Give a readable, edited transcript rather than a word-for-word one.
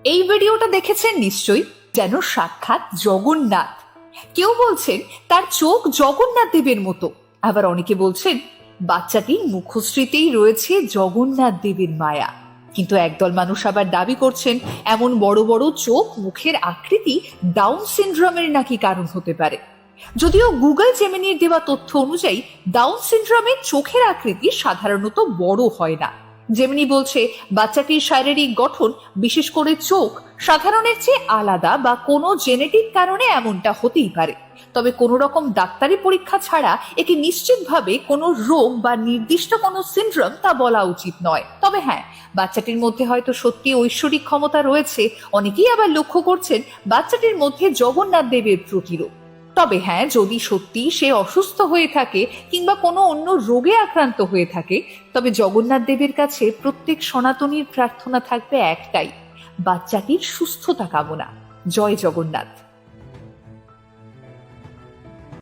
এই ভিডিওটা দেখেছেন নিশ্চয়ই, যেন সাক্ষাৎ জগন্নাথ। কেউ বলছেন তার চোখ জগন্নাথ দেবের মতো, আবার অনেকে বলছেন বাচ্চাটির মুখশ্রীতেই রয়েছে জগন্নাথ দেবের মায়া। কিন্তু একদল মানুষ আবার দাবি করছেন এমন বড় বড় চোখ মুখের আকৃতি ডাউন সিনড্রোমের নাকি কারণ হতে পারে। যদিও গুগল জেমিনির দেওয়া তথ্য অনুযায়ী ডাউন সিনড্রোমের চোখের আকৃতি সাধারণত বড় হয় না। জেমিনি বলছে বাচ্চাটির শারীরিক গঠন, বিশেষ করে চোখ, সাধারণের চেয়ে আলাদা বা কোনো জেনেটিক কারণে এমনটা হতেই পারে। তবে কোনো রকম ডাক্তারি পরীক্ষা ছাড়া একে নিশ্চিতভাবে কোনো রোগ বা নির্দিষ্ট কোনো সিনড্রোম তা বলা উচিত নয়। তবে হ্যাঁ, বাচ্চাটির মধ্যে হয়তো সত্যি ঐশ্বরিক ক্ষমতা রয়েছে। অনেকেই আবার লক্ষ্য করছেন বাচ্চাটির মধ্যে জগন্নাথ দেবের প্রতিরূপ। তবে হ্যাঁ, যদি সত্যি সে অসুস্থ হয়ে থাকে কিংবা কোনো অন্য রোগে আক্রান্ত হয়ে থাকে, তবে জগন্নাথ দেবের কাছে প্রত্যেক সনাতনীর প্রার্থনা থাকবে একটাই, বাচ্চাটির সুস্থতা কামনা। জয় জগন্নাথ।